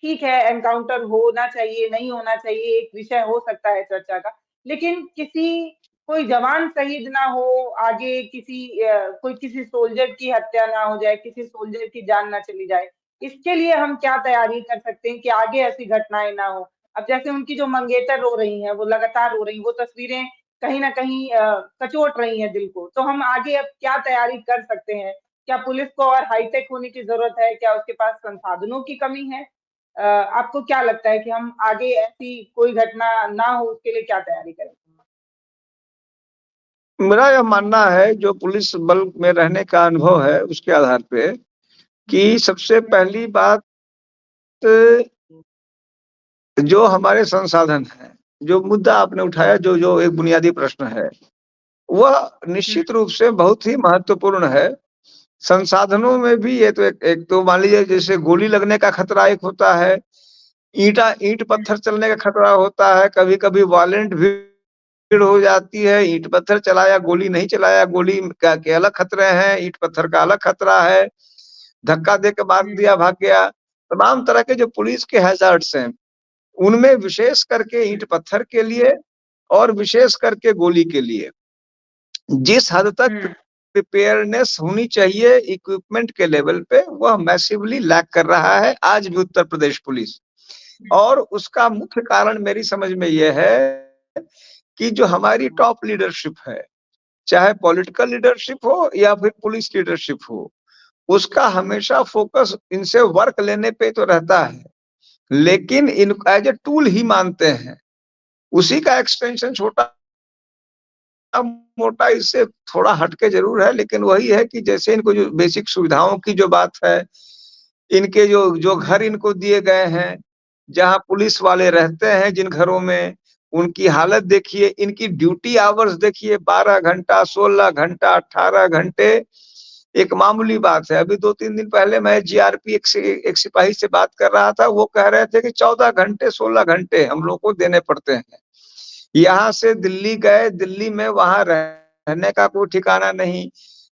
ठीक है, एनकाउंटर होना चाहिए, नहीं होना चाहिए, एक विषय हो सकता है चर्चा का, लेकिन कोई जवान शहीद ना हो, आगे कोई किसी सोल्जर की हत्या ना हो जाए, किसी सोल्जर की जान ना चली जाए, इसके लिए हम क्या तैयारी कर सकते हैं कि आगे ऐसी घटनाएं ना हो? अब जैसे उनकी जो मंगेतर रो रही हैं, वो लगातार रो रही हैं, वो तस्वीरें कहीं न कहीं कचोट रही हैं दिल को। तो हम आगे अब क्या तैयारी कर सकते हैं? क्या पुलिस को और हाईटेक होने की ज़रूरत है? क्या उसके पास संसाधनों की कमी है? आपको क्या लगता है कि हम आगे ऐसी कोई घटना ना हो उसके लिए क्या तैयारी करें? मेरा यह मानना है जो पुलिस बल में रहने का अनुभव है उसके आधार पे कि सबसे पहली बात जो हमारे संसाधन हैं, जो मुद्दा आपने उठाया जो जो एक बुनियादी प्रश्न है, वह निश्चित रूप से बहुत ही महत्वपूर्ण है। संसाधनों में भी ये तो एक तो मान लीजिए जैसे गोली लगने का खतरा एक होता है, ईंट पत्थर चलने का खतरा होता है, कभी-कभी वायलेंट भीड़ हो जाती है, ईंट पत्थर चलाया, गोली नहीं चलाया, गोली के अलग खतरे हैं, ईंट पत्थर का अलग खतरा है, धक्का दे के मार दिया, भाग गया। तमाम तरह के जो पुलिस के हैज़ार्ड्स हैं, उनमें विशेष करके ईंट पत्थर के लिए और विशेष करके गोली के लिए जिस हद तक प्रिपेयरनेस होनी चाहिए इक्विपमेंट के लेवल पे, वह मैसिवली लैक कर रहा है आज भी उत्तर प्रदेश पुलिस। और उसका मुख्य कारण मेरी समझ में ये है कि जो हमारी टॉप लीडरशिप है, चाहे पॉलिटिकल लीडरशिप हो या फिर पुलिस लीडरशिप हो, उसका हमेशा फोकस इनसे वर्क लेने पे तो रहता है, लेकिन इनको एज ए टूल ही मानते हैं। उसी का एक्सटेंशन छोटा मोटा इससे थोड़ा हटके जरूर है, लेकिन वही है कि जैसे इनको जो बेसिक सुविधाओं की जो बात है, इनके जो जो घर इनको दिए गए हैं, जहाँ पुलिस वाले रहते हैं जिन घरों में, उनकी हालत देखिए, इनकी ड्यूटी आवर्स देखिए, 12 घंटा, 16 घंटा, 18 घंटे, एक मामूली बात है। अभी 2-3 दिन पहले मैं जीआरपी एक सिपाही से बात कर रहा था, वो कह रहे थे कि 14 घंटे, 16 घंटे हम लोग को देने पड़ते हैं। यहाँ से दिल्ली गए, दिल्ली में वहाँ रहने का कोई ठिकाना नहीं।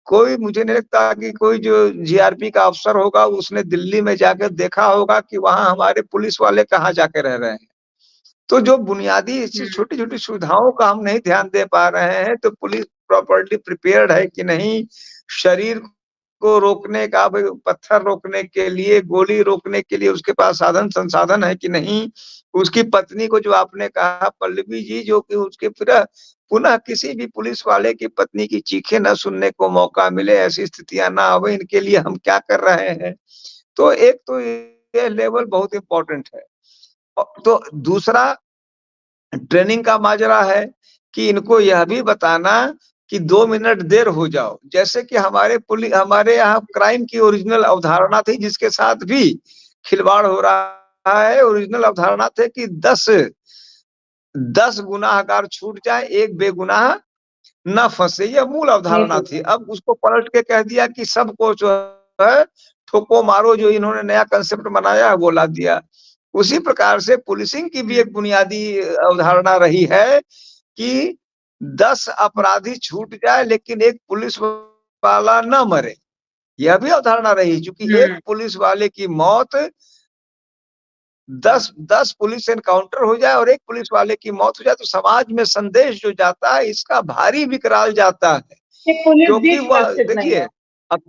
कोई मुझे नहीं लगता कि कोई जो जीआरपी का अफ़सर होगा, उसने दिल्ली में जाकर देखा होगा कि वहाँ हमारे पुलिस वाले कहाँ जाके रह रहे हैं। तो जो बुनियादी ऐसी छोटी-छोटी सुविधाओं का हम नहीं ध्यान दे पा रहे हैं, तो पुलिस प्रॉपर्ली प्रिपेयर्ड है कि नहीं, शरीर को रोकने का भाई पत्थर रोकने के लिए, गोली रोकने के लिए उसके पास साधन संसाधन है कि नहीं। उसकी पत्नी को जो आपने कहा पल्लवी जी जो कि उसके पुनः किसी भी पुलिस वाले की पत्नी की चीखें ना सुनने को मौका मिले, ऐसी स्थितियाँ ना आवे, इनके लिए हम क्या कर रहे हैं। तो एक तो ये लेवल बहुत इम्पोर्टेंट है। तो दूसरा ट्रेनिंग का माजरा है कि इनको यह भी बताना कि 2 मिनट देर हो जाओ। जैसे कि हमारे यहाँ क्राइम की ओरिजिनल अवधारणा थी जिसके साथ भी खिलवाड़ हो रहा है। ओरिजिनल अवधारणा थे कि 10 गुनाहगार छूट जाए, एक बेगुनाह ना फंसे, यह मूल अवधारणा थी। अब उसको पलट के कह दिया कि सबको जो है ठोको मारो, जो इन्होंने नया कांसेप्ट बनाया है वो ला दिया। उसी प्रकार से पुलिसिंग की भी एक बुनियादी अवधारणा रही है कि 10 अपराधी छूट जाए लेकिन एक पुलिस वाला ना मरे। यह भी अवधारणा रही क्योंकि एक पुलिस वाले की मौत 10 पुलिस एनकाउंटर हो जाए और एक पुलिस वाले की मौत हो जाए तो समाज में संदेश जो जाता है इसका भारी विकराल जाता है। क्योंकि वह देखिए अब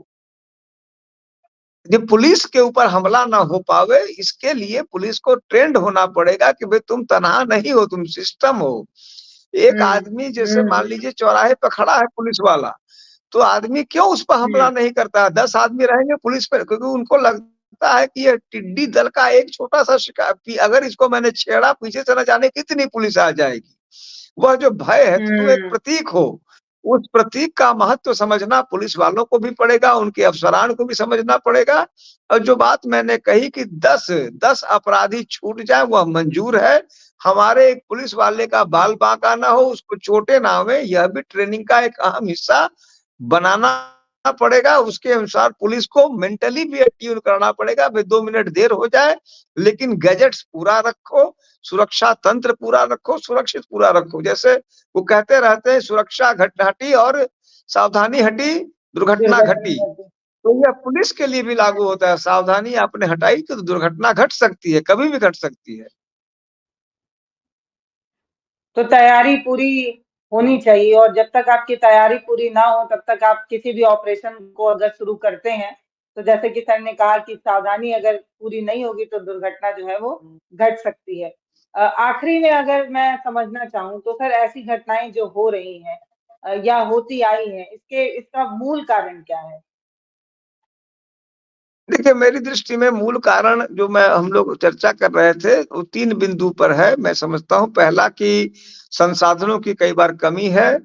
जब पुलिस के ऊपर हमला ना हो पावे, इसके लिए पुलिस को ट्रेंड होना पड़ेगा कि भाई तुम तनहा नहीं हो, तुम सिस्टम हो। एक आदमी जैसे मान लीजिए चौराहे पे खड़ा है पुलिस वाला, तो आदमी क्यों उस पर हमला नहीं करता है? 10 आदमी रहेंगे पुलिस पे क्योंकि उनको लगता है कि ये टिड्डी दल का एक छोटा-सा शिकार कि अगर इसको मैंने छेड़ा पीछे से न जाने कितनी पुलिस आ जाएगी। वह जो भय है तो तुम एक प्रतीक हो। उस प्रतीक का महत्व समझना पुलिस वालों को भी पड़ेगा, उनके अफसरान को भी समझना पड़ेगा। और जो बात मैंने कही कि 10 अपराधी छूट जाए वह मंजूर है। हमारे एक पुलिस वाले का बाल बांका ना हो, उसको चोटें ना आवे, यह भी ट्रेनिंग का एक अहम हिस्सा बनाना पड़ेगा। उसके अनुसार पुलिस को मेंटली भी ट्यून करना पड़ेगा। भाई 2 मिनट देर हो जाए लेकिन गैजेट्स पूरा रखो, सुरक्षा तंत्र पूरा रखो, सुरक्षित पूरा रखो। जैसे वो कहते रहते हैं सुरक्षा हटी और सावधानी हटी दुर्घटना घटी। तो यह पुलिस के लिए भी लागू होता है, सावधानी आपने हटाई तो दुर्घटना घट सकती है, कभी भी घट सकती है। तो तैयारी पूरी होनी चाहिए, और जब तक आपकी तैयारी पूरी ना हो तब तक आप किसी भी ऑपरेशन को अगर शुरू करते हैं, तो जैसे कि सर ने कहा कि सावधानी अगर पूरी नहीं होगी तो दुर्घटना जो है वो घट सकती है। आखिरी में अगर मैं समझना चाहूँ तो सर, ऐसी घटनाएं जो हो रही हैं या होती आई हैं, इसका मूल कारण क्या है? देखिए, मेरी दृष्टि में मूल कारण जो हम लोग चर्चा कर रहे थे, वो 3 बिंदु पर है, मैं समझता हूँ। पहला कि संसाधनों की कई बार कमी है।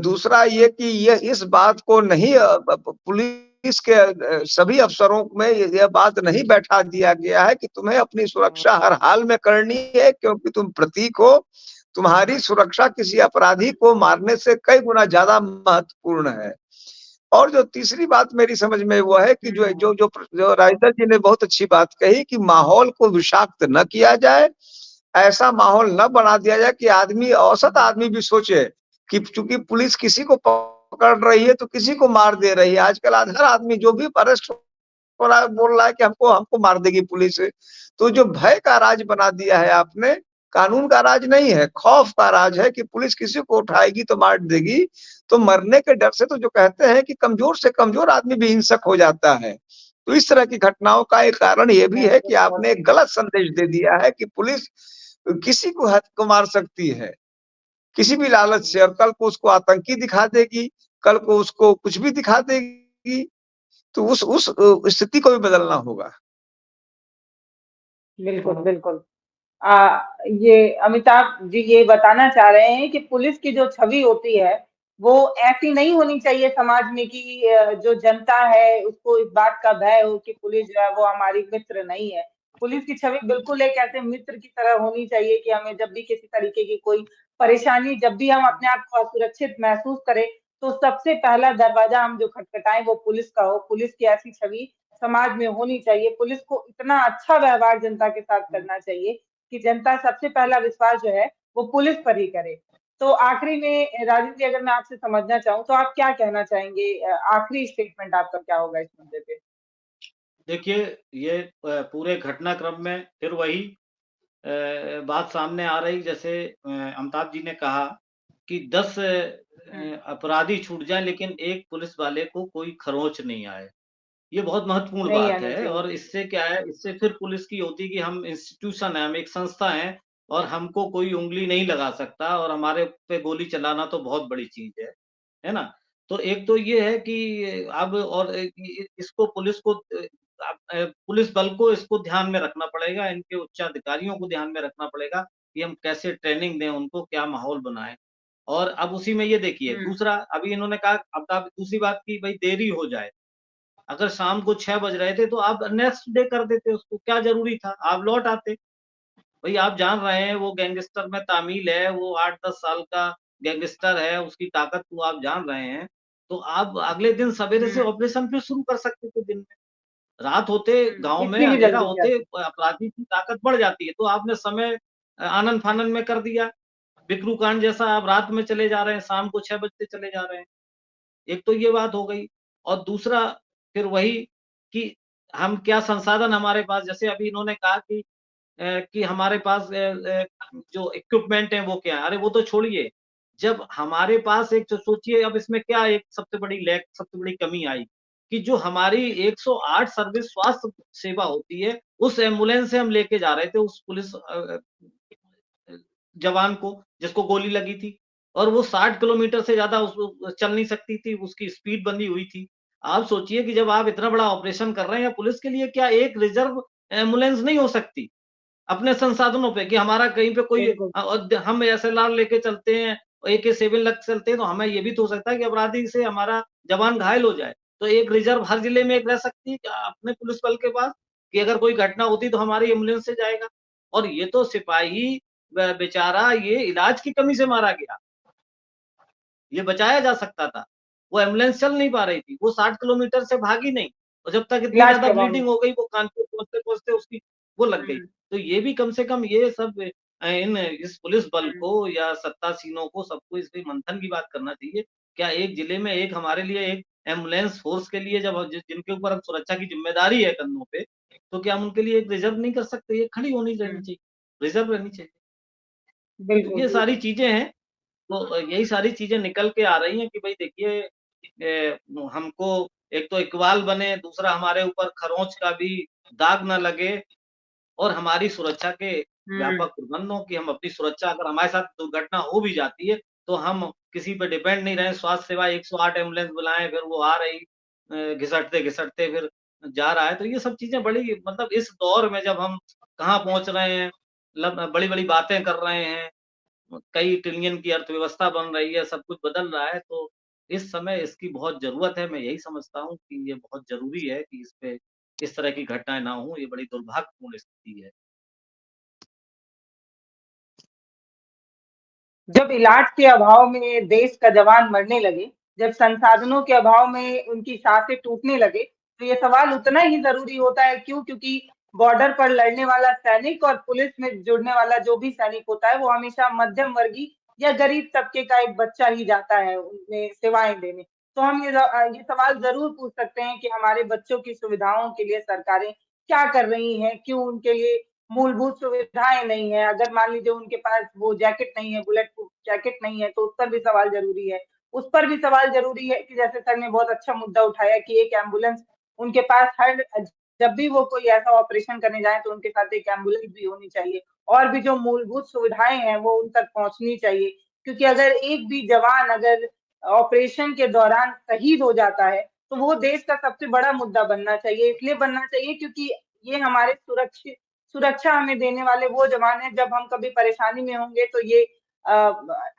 दूसरा ये कि ये इस बात को नहीं पुलिस के सभी अफसरों में यह बात नहीं बैठा दिया गया है कि तुम्हें अपनी सुरक्षा हर हाल में करनी है, क्योंकि तुम प्रतीक हो। तुम्हारी सुरक्षा किसी अपराधी को मारने से कई गुना ज़्यादा महत्वपूर्ण है। और जो तीसरी बात मेरी समझ में वो है कि जो राइटर जी ने बहुत अच्छी बात कही कि माहौल को विषाक्त न किया जाए, ऐसा माहौल न बना दिया जाए कि औसत आदमी भी सोचे कि चूंकि पुलिस किसी को पकड़ रही है तो किसी को मार दे रही है। आजकल हर आदमी जो भी अरेस्ट हो रहा है बोल रहा है कि हमको हमको मार देगी पुलिस। तो जो भय का राज बना दिया है आपने, कानून का राज नहीं है, खौफ का राज है कि पुलिस किसी को उठाएगी तो मार देगी। तो मरने के डर से तो जो कहते हैं कि कमजोर से कमजोर आदमी भी हिंसक हो जाता है। तो इस तरह की घटनाओं का एक कारण ये भी है कि आपने एक गलत संदेश दे दिया है कि पुलिस किसी को हद को मार सकती है, किसी भी लालच से, और कल को उसको आतंकी दिखा देगी, कल को उसको कुछ भी दिखा देगी। तो उस स्थिति को भी बदलना होगा। बिल्कुल, बिल्कुल। ये अमिताभ जी ये बताना चाह रहे हैं कि पुलिस की जो छवि होती है, वो ऐसी नहीं होनी चाहिए समाज में कि जो जनता है उसको इस बात का भय हो कि पुलिस जो है वो हमारी मित्र नहीं है। पुलिस की छवि बिल्कुल एक ऐसे मित्र की तरह होनी चाहिए कि हमें जब भी किसी तरीके की कोई परेशानी, जब भी हम अपने आप को असुरक्षित महसूस करें, तो सबसे पहला दरवाजा हम जो खटखटाएँ वो पुलिस का हो। पुलिस की ऐसी छवि समाज में होनी चाहिए। पुलिस को इतना अच्छा व्यवहार जनता के साथ करना चाहिए कि जनता सबसे पहला विश्वास जो है वो पुलिस पर ही करे। तो आखिरी में राजीव जी, अगर मैं आपसे समझना चाहूँ तो आप क्या कहना चाहेंगे? आखिरी स्टेटमेंट आपका क्या होगा इस मुद्दे पे? देखिए, ये पूरे घटनाक्रम में फिर वही बात सामने आ रही, जैसे अमिताभ जी ने कहा कि 10 हुँ, अपराधी छूट जाएँ लेकिन एक पुलिस वाले को कोई खरोंच नहीं आए। ये बहुत महत्वपूर्ण नहीं बात आनी है, चाहिए। और इससे क्या है, इससे फिर पुलिस की होती है कि हम इंस्टीट्यूशन हैं, हम एक संस्था हैं और हमको कोई उँगली नहीं लगा सकता, और हमारे पे गोली चलाना तो बहुत बड़ी चीज़ है ना? तो एक तो ये है कि अब और इसको पुलिस को पुलिस बल को इसको ध्यान में रखना पड़ेगा, इनके उच्चाधिकारियों को ध्यान में रखना पड़ेगा कि हम कैसे ट्रेनिंग दें उनको, क्या माहौल बनाएँ। और अब उसी में ये देखिए, हुँ, दूसरा अभी इन्होंने कहा, अब दूसरी बात की भई देरी हो जाए। अगर शाम को 6 बज रहे थे तो आप नेक्स्ट डे कर देते उसको, क्या ज़रूरी था? आप लौट आते। भई आप जान रहे हैं वो गैंगस्टर में तामील है, वो 8-10 साल का गैंगस्टर है, उसकी ताकत को आप जान रहे हैं, तो आप अगले दिन सवेरे से हुँ, ऑपरेशन फिर शुरू कर सकते थे दिन में। रात होते गाँव में इतनी भी अंधेरा जल्दी नहीं होते आती। अपराधी की ताकत बढ़ जाती है, तो आपने समय आनन-फानन में कर दिया। बिकरू कांड जैसा आप रात में चले जा रहे हैं, शाम को 6 बजते चले जा रहे हैं। एक तो ये बात हो गई, और दूसरा फिर वही कि हम क्या संसाधन हमारे पास, जैसे अभी इन्होंने कहा कि हमारे पास जो इक्विपमेंट है वो क्या है? अरे वो तो छोड़िए, जब हमारे पास एक, तो सोचिए अब इसमें क्या एक सबसे बड़ी कमी आई कि जो हमारी 108 सर्विस स्वास्थ्य सेवा होती है, उस एम्बुलेंस से हम लेके जा रहे थे उस पुलिस जवान को जिसको गोली लगी थी, और वो 60 किलोमीटर से ज़्यादा उस चल नहीं सकती थी, उसकी स्पीड बंधी हुई थी। आप सोचिए कि जब आप इतना बड़ा ऑपरेशन कर रहे हैं, या पुलिस के लिए क्या एक रिज़र्व एम्बुलेंस नहीं हो सकती? अपने संसाधनों पे कि हमारा कहीं पे कोई बिल्कुल। हम एसएलआर लेके चलते हैं, AK-7 लग चलते हैं, तो हमें ये भी तो हो सकता है कि अपराधी से हमारा जवान घायल हो जाए। तो एक रिज़र्व हर जिले में एक रह सकती है क्या अपने पुलिस बल के पास, कि अगर कोई घटना होती तो हमारी एम्बुलेंस से जाएगा। और ये तो सिपाही बेचारा ये इलाज की कमी से मारा गया। ये बचाया जा सकता था। वो एम्बुलेंस चल नहीं पा रही थी, वो 60 किलोमीटर से भागी नहीं, और जब तक इतनी इलाज ज़्यादा करवाने। ब्लीडिंग हो गई, वो कानपुर पहुँचते-पहुँचते उसकी वो लग गई। हुँ, तो ये भी कम से कम ये सब इस पुलिस बल हुँ, को या सत्तासीनों को सबको इस पे मंथन की बात करना चाहिए। क्या एक जिले में एक हमारे लिए एक एम्बुलेंस फ़ोर्स के लिए जब जिनके ऊपर अब सुरक्षा की ज़िम्मेदारी है कंधों पे, तो क्या हम उनके लिए एक रिज़र्व नहीं कर सकते? ये खड़ी होनी रहनी चाहिए, रिज़र्व रहनी चाहिए। तो बिल्कुल, ये सारी बिल्कुल। चीज़ें हैं, तो यही सारी चीज़ें निकल के आ रही हैं कि भई देखिए हमको एक तो इकबाल बने, दूसरा हमारे ऊपर खरोंच का भी दाग ना लगे और हमारी सुरक्षा के हुँ, व्यापक प्रबंध हों कि हम अपनी सुरक्षा अगर हमारे साथ दुर्घटना हो भी जाती है, तो हम किसी पे डिपेंड नहीं रहें, स्वास्थ्य सेवा 108 एम्बुलेंस बुलाएँ, फिर वो आ रही घिसटते-घिसटते फिर जा रहा है। तो ये सब चीज़ें बड़ी मतलब इस दौर में जब हम कहाँ पहुँच रहे हैं, मतलब बड़ी-बड़ी बातें कर रहे हैं, कई ट्रिलियन की अर्थव्यवस्था बन रही है, सब कुछ बदल रहा है, तो इस समय इसकी बहुत ज़रूरत है। मैं यही समझता हूँ कि ये बहुत ज़रूरी है कि इस पे इस तरह की घटनाएँ ना हों, ये बड़ी दुर्भाग्यपूर्ण स्थिति है। जब इलाज के अभाव में देश का जवान मरने लगे, जब संसाधनों के अभाव में उनकी साँसें टूटने लगे, तो ये सवाल उतना ही ज़रूरी होता है। क्यों? क्योंकि बॉर्डर पर लड़ने वाला सैनिक और पुलिस में जुड़ने वाला जो भी सैनिक होता है, वो हमेशा मध्यम वर्गीय या गरीब तबके का एक बच्चा ही जाता है उनमें सेवाएँ देने। तो हम ये सवाल ज़रूर पूछ सकते हैं कि हमारे बच्चों की सुविधाओं के लिए सरकारें क्या कर रही हैं? क्यों उनके लिए मूलभूत सुविधाएँ नहीं है, अगर मान लीजिए उनके पास वो जैकेट नहीं है, बुलेट प्रूफ जैकेट नहीं है, तो उस पर भी सवाल ज़रूरी है। उस पर भी सवाल ज़रूरी है कि जैसे सर ने बहुत अच्छा मुद्दा उठाया कि एक एम्बुलेंस उनके पास जब भी वो कोई ऐसा ऑपरेशन करने जाएँ, तो उनके साथ एक एम्बुलेंस भी होनी चाहिए और भी जो मूलभूत सुविधाएँ हैं, वो उन तक पहुँचनी चाहिए। क्योंकि अगर एक भी जवान अगर ऑपरेशन के दौरान शहीद हो जाता है, तो वो देश का सबसे बड़ा मुद्दा बनना चाहिए। इसलिए बनना चाहिए क्योंकि ये हमारे सुरक्षा हमें देने वाले वो जवान हैं, जब हम कभी परेशानी में होंगे तो ये अ,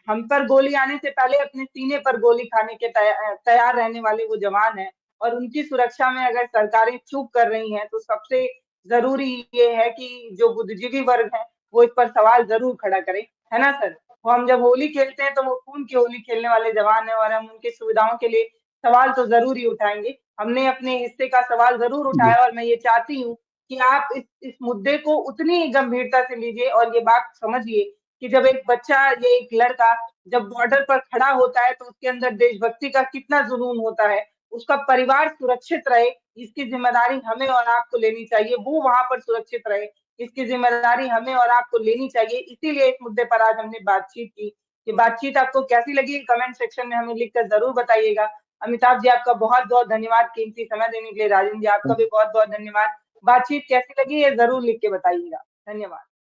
हम पर गोली आने से पहले अपने सीने पर गोली खाने के तैयार रहने वाले वो जवान हैं और उनकी सुरक्षा में अगर सरकारें चूक कर रही हैं, तो सबसे ज़रूरी ये है कि जो बुद्धिजीवी वर्ग है, वो इस पर सवाल ज़रूर खड़ा करें, है ना सर? वो हम जब होली खेलते हैं, तो वो खून की होली खेलने वाले जवान हैं और हम उनकी सुविधाओं के लिए सवाल तो ज़रूर ही उठाएँगे। हमने अपने हिस्से का सवाल ज़रूर जी। उठाया और मैं ये चाहती हूँ कि आप इस मुद्दे को उतनी ही गंभीरता से लीजिए और ये बात समझिए कि जब एक बच्चा या एक लड़का जब बॉर्डर पर खड़ा होता है तो उसके अंदर देशभक्ति का कितना जुनून होता है। उसका परिवार सुरक्षित रहे, इसकी ज़िम्मेदारी हमें और आपको लेनी चाहिए। वो वहाँ पर सुरक्षित रहे, इसकी ज़िम्मेदारी हमें और आपको लेनी चाहिए। इसीलिए इस मुद्दे पर आज हमने बातचीत की। ये बातचीत आपको कैसी लगी कमेंट सेक्शन में हमें लिखकर ज़रूर बताइएगा। अमिताभ जी आपका बहुत-बहुत धन्यवाद कीमती समय देने के लिए। राजन जी आपका भी बहुत-बहुत धन्यवाद। बातचीत कैसी लगी ये ज़रूर लिख के बताइएगा। धन्यवाद।